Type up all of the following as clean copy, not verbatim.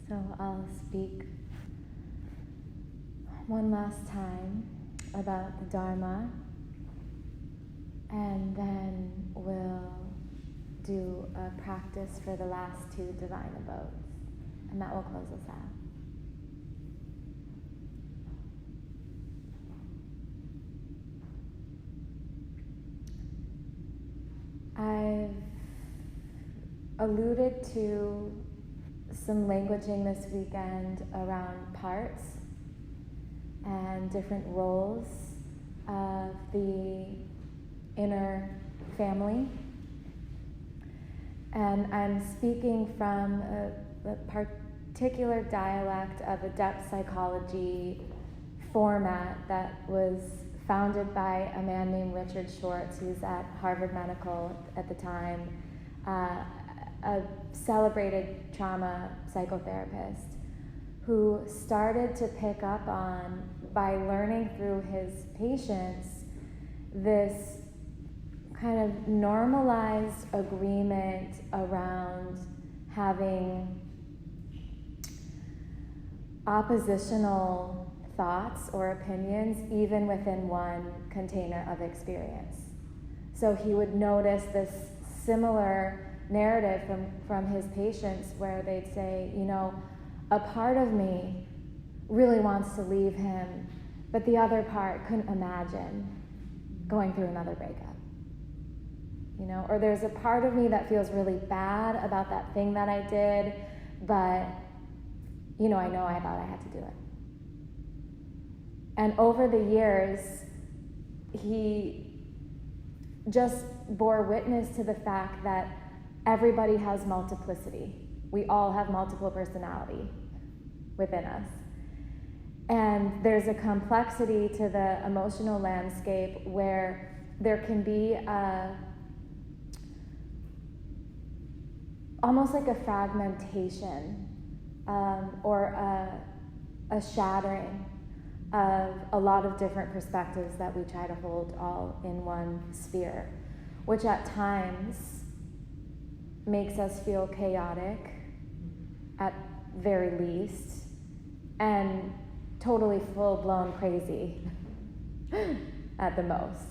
So I'll speak one last time about the Dharma, and then we'll do a practice for the last two divine abodes, and that will close us out. I've alluded to some languaging this weekend around parts and different roles of the inner family. And I'm speaking from a particular dialect of a depth psychology format that was founded by a man named Richard Schwartz, who's at Harvard Medical at the time, a celebrated trauma psychotherapist, who started to pick up on, by learning through his patients, this kind of normalized agreement around having oppositional thoughts or opinions even within one container of experience. So he would notice this similar narrative from his patients where they'd say, you know, a part of me really wants to leave him, but the other part couldn't imagine going through another breakup. You know, or there's a part of me that feels really bad about that thing that I did, but, you know I thought I had to do it. And over the years, he just bore witness to the fact that everybody has multiplicity. We all have multiple personality within us. And there's a complexity to the emotional landscape where there can be almost like a fragmentation or a shattering of a lot of different perspectives that we try to hold all in one sphere, which at times makes us feel chaotic at very least, and totally full-blown crazy at the most.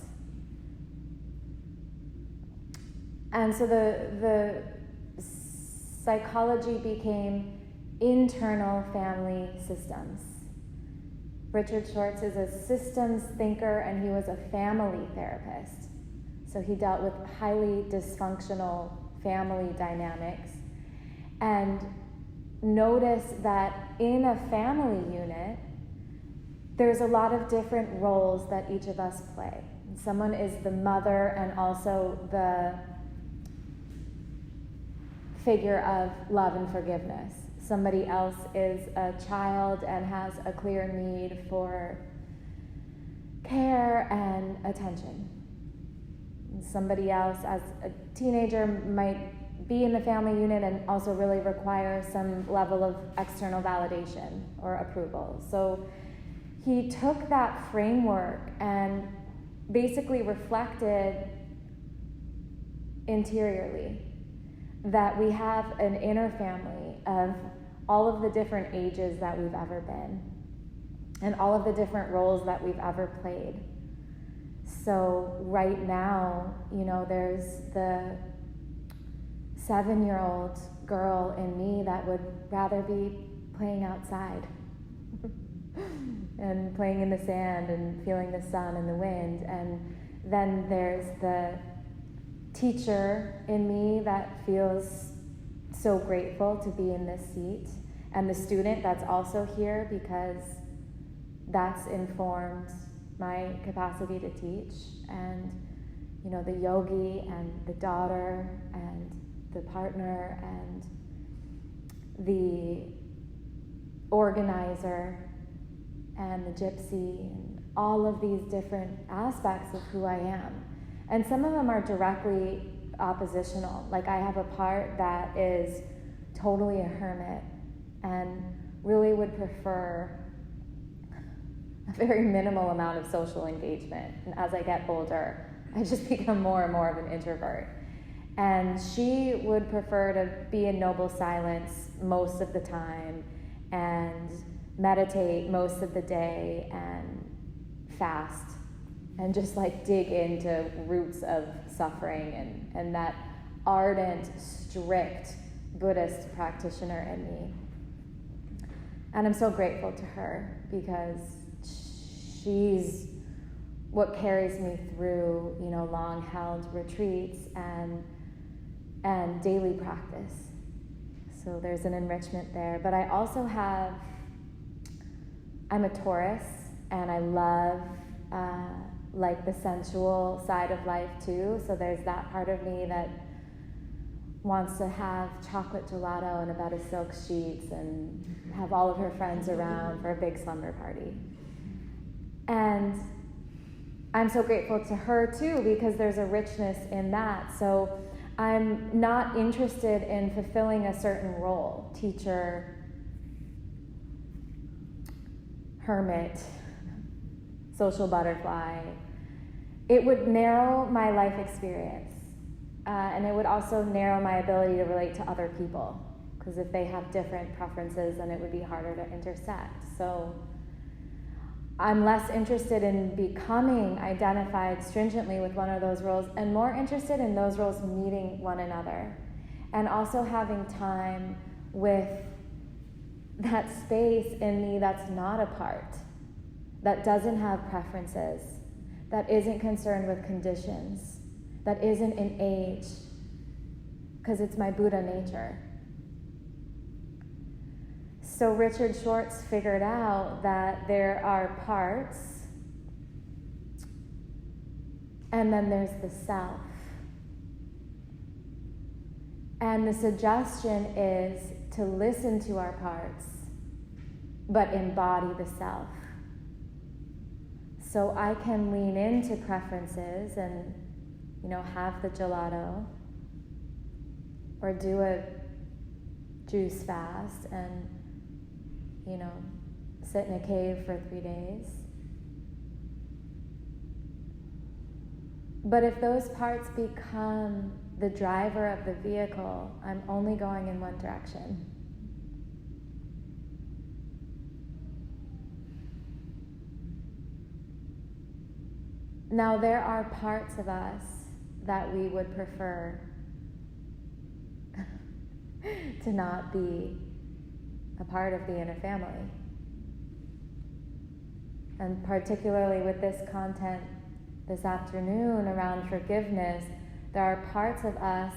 And so the psychology became internal family systems. Richard Schwartz is a systems thinker, and he was a family therapist. So he dealt with highly dysfunctional family dynamics, and noticed that in a family unit, there's a lot of different roles that each of us play. Someone is the mother and also the figure of love and forgiveness. Somebody else is a child and has a clear need for care and attention. Somebody else, as a teenager, might be in the family unit and also really require some level of external validation or approval. So he took that framework and basically reflected interiorly that we have an inner family of all of the different ages that we've ever been and all of the different roles that we've ever played. So right now, you know, there's the 7-year-old girl in me that would rather be playing outside and playing in the sand and feeling the sun and the wind. And then there's the teacher in me that feels so grateful to be in this seat, and the student that's also here because that's informed my capacity to teach, and you know, the yogi and the daughter and the partner and the organizer and the gypsy, and all of these different aspects of who I am. And some of them are directly oppositional. Like, I have a part that is totally a hermit and really would prefer a very minimal amount of social engagement. And as I get older, I just become more and more of an introvert. And she would prefer to be in noble silence most of the time and meditate most of the day and fast and just like dig into roots of suffering and that ardent, strict Buddhist practitioner in me. And I'm so grateful to her because she's what carries me through, long held retreats and daily practice. So there's an enrichment there. But I also I'm a Taurus, and I love like the sensual side of life too. So there's that part of me that wants to have chocolate gelato and a bed of silk sheets and have all of her friends around for a big slumber party. And I'm so grateful to her too, because there's a richness in that. So I'm not interested in fulfilling a certain role, teacher, hermit, social butterfly. It would narrow my life experience. And it would also narrow my ability to relate to other people, because if they have different preferences, then it would be harder to intersect. So I'm less interested in becoming identified stringently with one of those roles and more interested in those roles meeting one another and also having time with that space in me that's not apart, that doesn't have preferences, that isn't concerned with conditions, that isn't in age, because it's my Buddha nature. So Richard Schwartz figured out that there are parts, and then there's the self. And the suggestion is to listen to our parts, but embody the self. So I can lean into preferences and, have the gelato, or do a juice fast and, sit in a cave for 3 days. But if those parts become the driver of the vehicle, I'm only going in one direction. Now, there are parts of us that we would prefer to not be a part of the inner family. And particularly with this content this afternoon around forgiveness, there are parts of us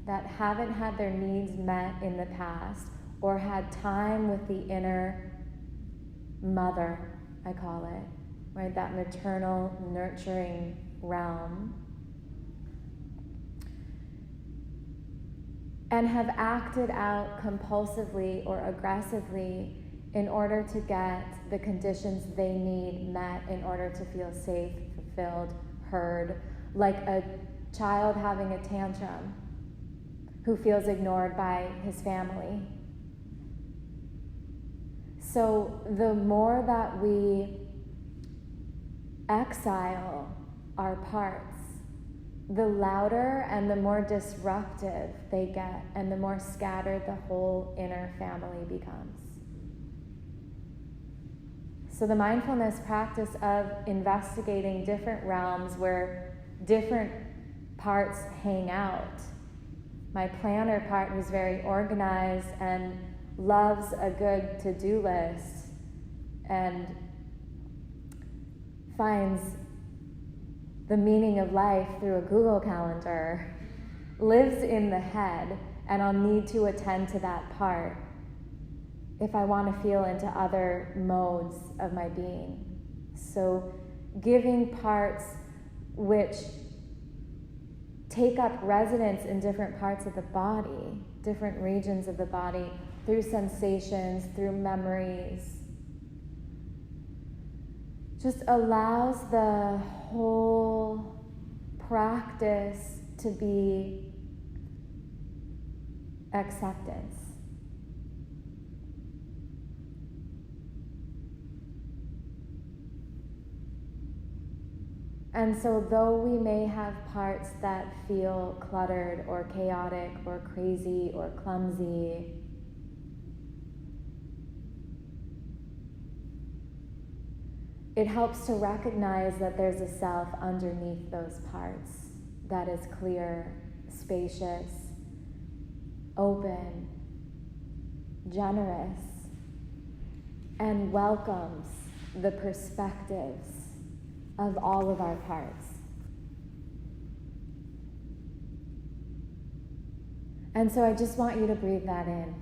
that haven't had their needs met in the past or had time with the inner mother, I call it, right? That maternal, nurturing realm. And have acted out compulsively or aggressively in order to get the conditions they need met in order to feel safe, fulfilled, heard, like a child having a tantrum who feels ignored by his family. So the more that we exile our parts, the louder and the more disruptive they get, and the more scattered the whole inner family becomes. So the mindfulness practice of investigating different realms where different parts hang out. My planner part, who's very organized and loves a good to-do list and finds the meaning of life through a Google Calendar, lives in the head, and I'll need to attend to that part if I want to feel into other modes of my being. So giving parts which take up residence in different parts of the body, different regions of the body, through sensations, through memories, just allows the whole practice to be acceptance. And so though we may have parts that feel cluttered or chaotic or crazy or clumsy, it helps to recognize that there's a self underneath those parts that is clear, spacious, open, generous, and welcomes the perspectives of all of our parts. And so I just want you to breathe that in.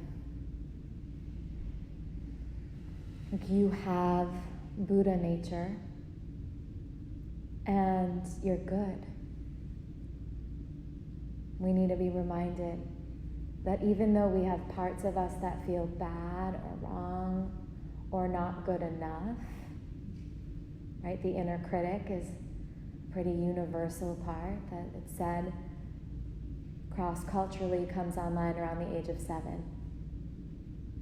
Like, you have Buddha nature, and you're good. We need to be reminded that even though we have parts of us that feel bad or wrong or not good enough, right? The inner critic is a pretty universal part that it's said cross-culturally comes online around the age of 7,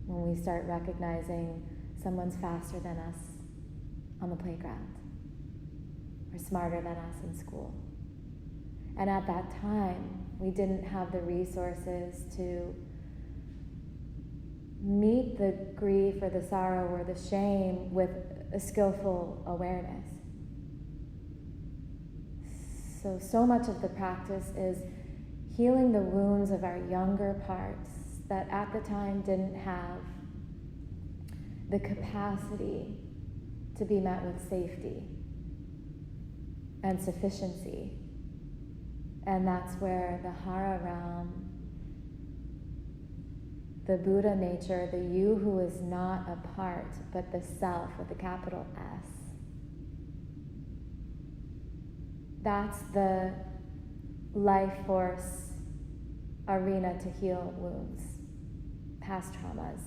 when we start recognizing someone's faster than us on the playground or smarter than us in school. And at that time, we didn't have the resources to meet the grief or the sorrow or the shame with a skillful awareness. So much of the practice is healing the wounds of our younger parts that at the time didn't have the capacity to be met with safety and sufficiency. And that's where the Hara realm, the Buddha nature, the you who is not a part, but the self with a capital S, that's the life force arena to heal wounds, past traumas,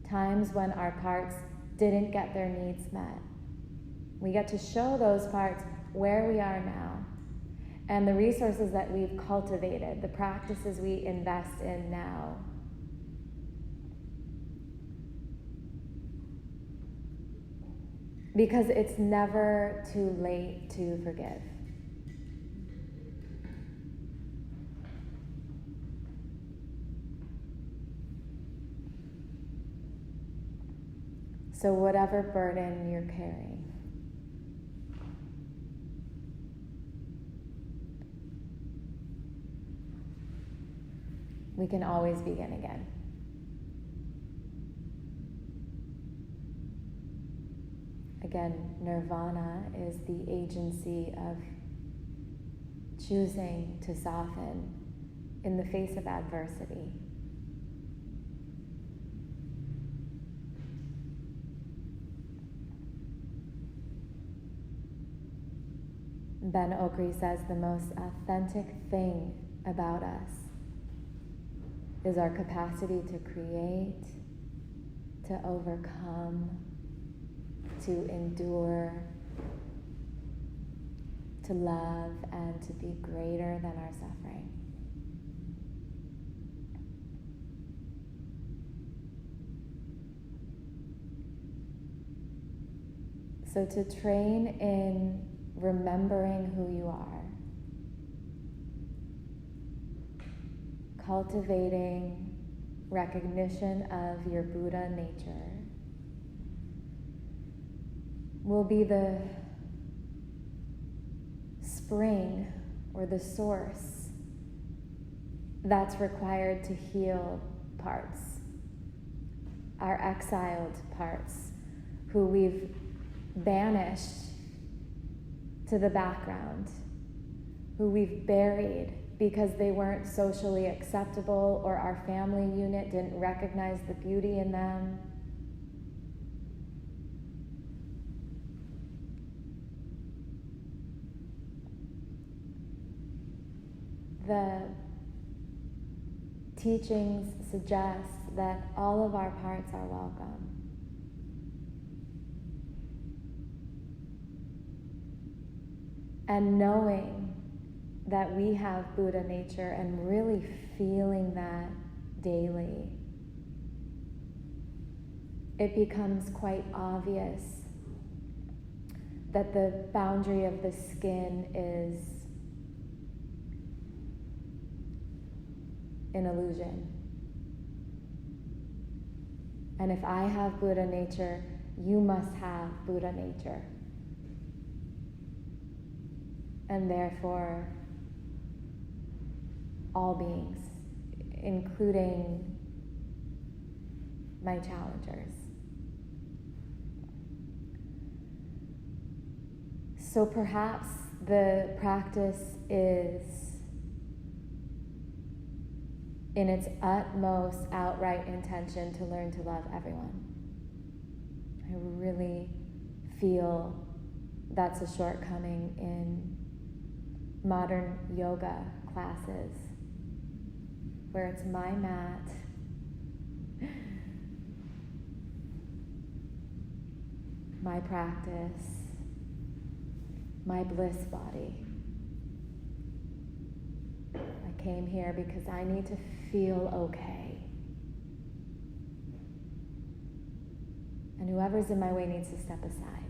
times when our parts didn't get their needs met. We get to show those parts where we are now and the resources that we've cultivated, the practices we invest in now. Because it's never too late to forgive. So whatever burden you're carrying, we can always begin again. Again, nirvana is the agency of choosing to soften in the face of adversity. Ben Okri says the most authentic thing about us is our capacity to create, to overcome, to endure, to love, and to be greater than our suffering. So to train in remembering who you are, cultivating recognition of your Buddha nature, will be the spring or the source that's required to heal parts, our exiled parts, who we've banished to the background, who we've buried because they weren't socially acceptable or our family unit didn't recognize the beauty in them. The teachings suggest that all of our parts are welcome. And knowing that we have Buddha nature and really feeling that daily, it becomes quite obvious that the boundary of the skin is an illusion. And if I have Buddha nature, you must have Buddha nature. And therefore, all beings, including my challengers. So perhaps the practice is, in its utmost outright intention, to learn to love everyone. I really feel that's a shortcoming in modern yoga classes, where it's my mat, my practice, my bliss body. I came here because I need to feel okay. And whoever's in my way needs to step aside.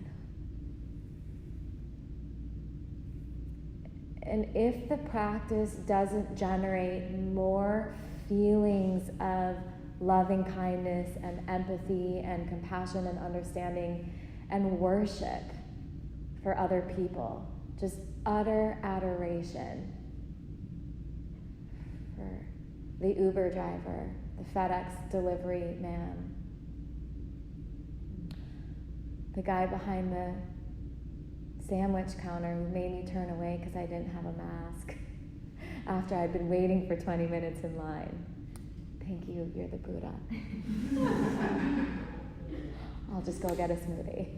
And if the practice doesn't generate more feelings of loving kindness and empathy and compassion and understanding and worship for other people, just utter adoration for the Uber driver, the FedEx delivery man, the guy behind the sandwich counter who made me turn away because I didn't have a mask after I'd been waiting for 20 minutes in line. Thank you, you're the Buddha. I'll just go get a smoothie.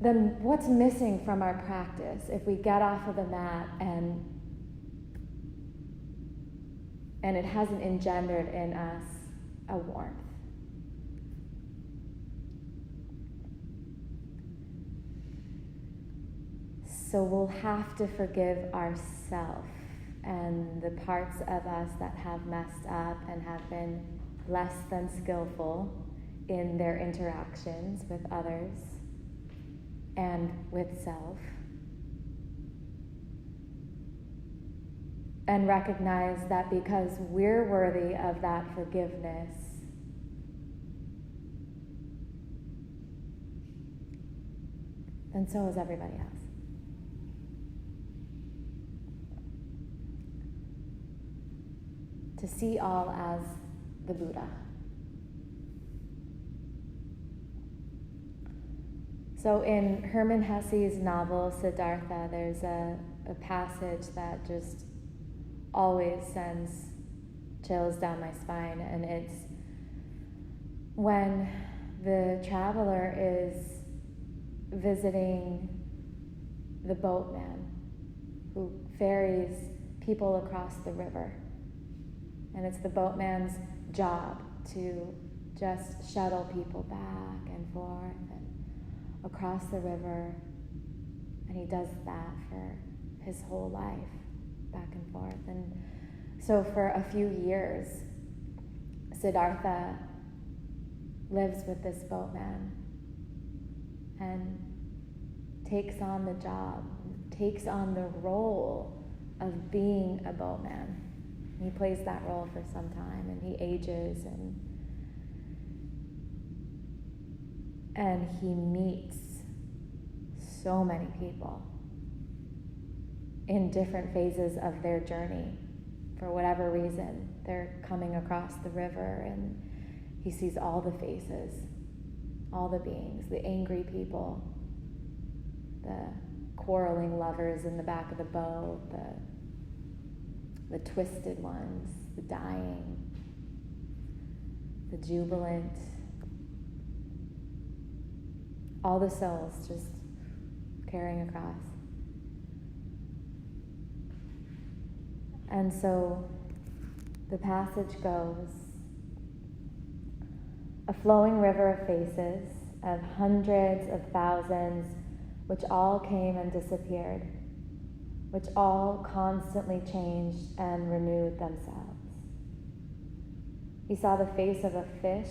Then what's missing from our practice if we get off of the mat and it hasn't engendered in us a warmth? So we'll have to forgive ourselves and the parts of us that have messed up and have been less than skillful in their interactions with others and with self. And recognize that because we're worthy of that forgiveness, then so is everybody else. To see all as the Buddha. So in Hermann Hesse's novel Siddhartha, there's a passage that just always sends chills down my spine, and it's when the traveler is visiting the boatman who ferries people across the river. And it's the boatman's job to just shuttle people back and forth and across the river. And he does that for his whole life, back and forth. And so for a few years, Siddhartha lives with this boatman and takes on the job, takes on the role of being a boatman. He plays that role for some time, and he ages, and he meets so many people in different phases of their journey. For whatever reason, they're coming across the river, and he sees all the faces, all the beings, the angry people, the quarreling lovers in the back of the boat, the twisted ones, the dying, the jubilant, all the souls just carrying across. And so the passage goes, a flowing river of faces, of hundreds of thousands, which all came and disappeared, which all constantly changed and renewed themselves. He saw the face of a fish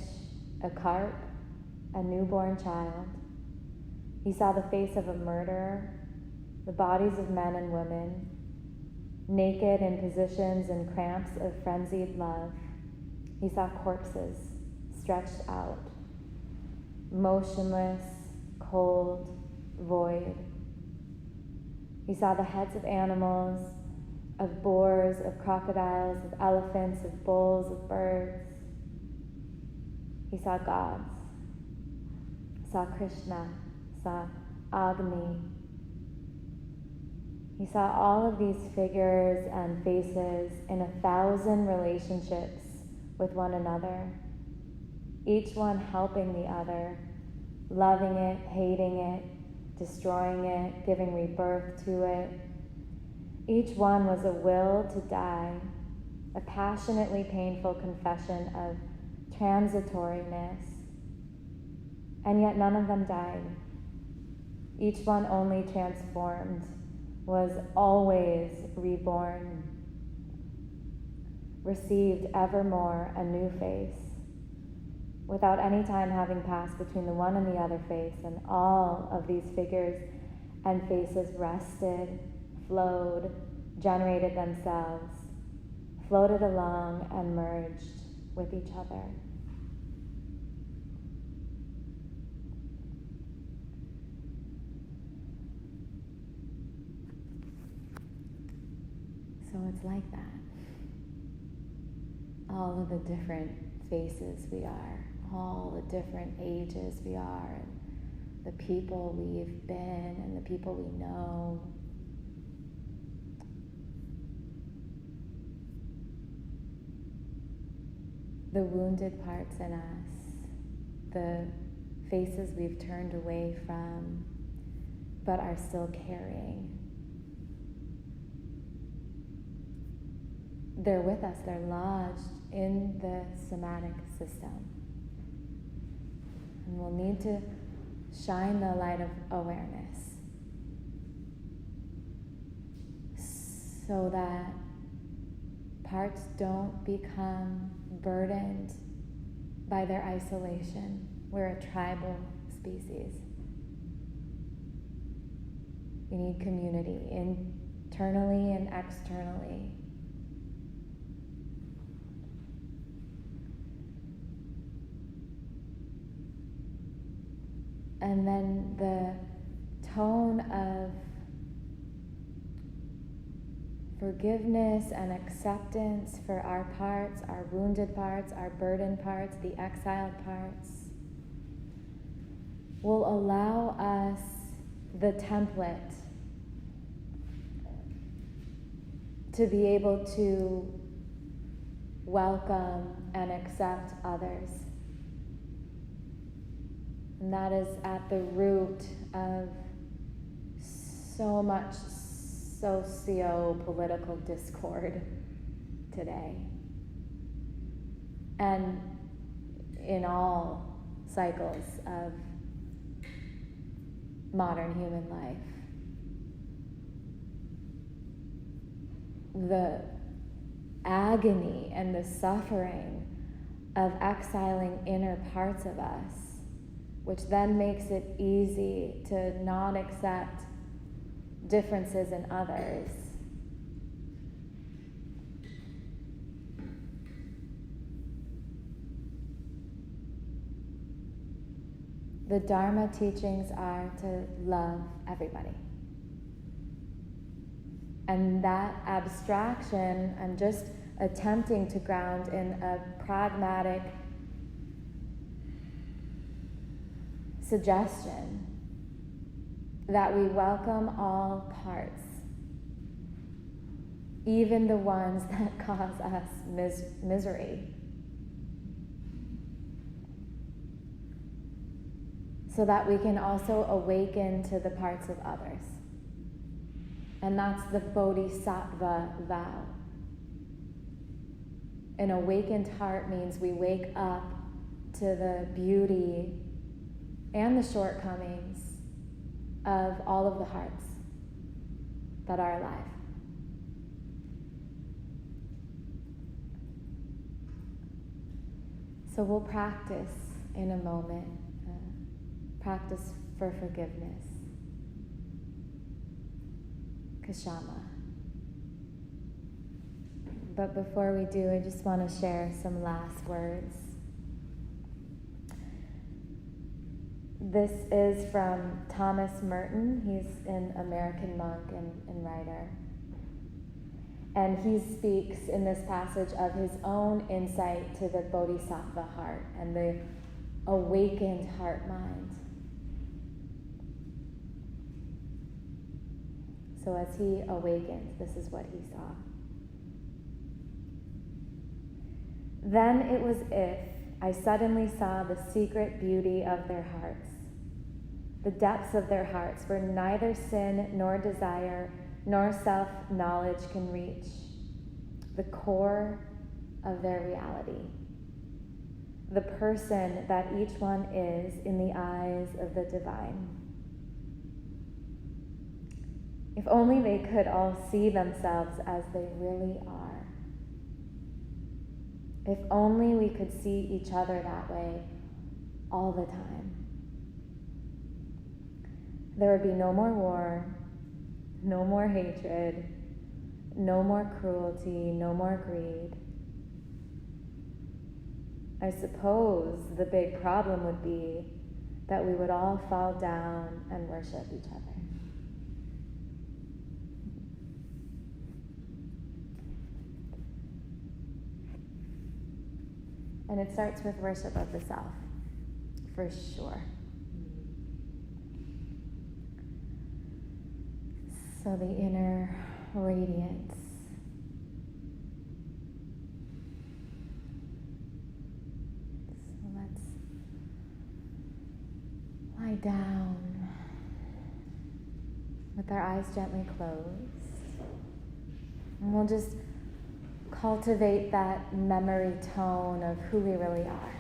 a cart, a newborn child. He saw the face of a murderer, the bodies of men and women, naked in positions and cramps of frenzied love. He saw corpses stretched out, motionless, cold, void. He saw the heads of animals, of boars, of crocodiles, of elephants, of bulls, of birds. He saw gods, saw Krishna, saw Agni. He saw all of these figures and faces in 1,000 relationships with one another, each one helping the other, loving it, hating it, destroying it, giving rebirth to it. Each one was a will to die, a passionately painful confession of transitoriness, and yet none of them died. Each one only transformed, was always reborn, received evermore a new face, without any time having passed between the one and the other face, and all of these figures and faces rested, flowed, generated themselves, floated along, and merged with each other. So it's like that. All of the different faces we are, all the different ages we are, and the people we've been and the people we know. The wounded parts in us, the faces we've turned away from but are still carrying. They're with us, they're lodged in the somatic system. And we'll need to shine the light of awareness so that parts don't become burdened by their isolation. We're a tribal species. We need community, internally and externally. And then the tone of forgiveness and acceptance for our parts, our wounded parts, our burdened parts, the exiled parts, will allow us the template to be able to welcome and accept others. And that is at the root of so much socio-political discord today. And in all cycles of modern human life. The agony and the suffering of exiling inner parts of us, which then makes it easy to not accept differences in others. The Dharma teachings are to love everybody. And that abstraction, I'm just attempting to ground in a pragmatic suggestion that we welcome all parts, even the ones that cause us misery, so that we can also awaken to the parts of others. And that's the Bodhisattva vow. An awakened heart means we wake up to the beauty and the shortcomings of all of the hearts that are alive. So we'll practice in a moment, practice for forgiveness. Kshama. But before we do, I just want to share some last words. This is from Thomas Merton. He's an American monk and writer. And he speaks in this passage of his own insight to the bodhisattva heart and the awakened heart-mind. So as he awakened, this is what he saw. Then it was if I suddenly saw the secret beauty of their hearts. The depths of their hearts where neither sin nor desire nor self-knowledge can reach. The core of their reality. The person that each one is in the eyes of the divine. If only they could all see themselves as they really are. If only we could see each other that way all the time. There would be no more war, no more hatred, no more cruelty, no more greed. I suppose the big problem would be that we would all fall down and worship each other. And it starts with worship of the self, for sure. So the inner radiance. So let's lie down with our eyes gently closed. And we'll just cultivate that memory tone of who we really are.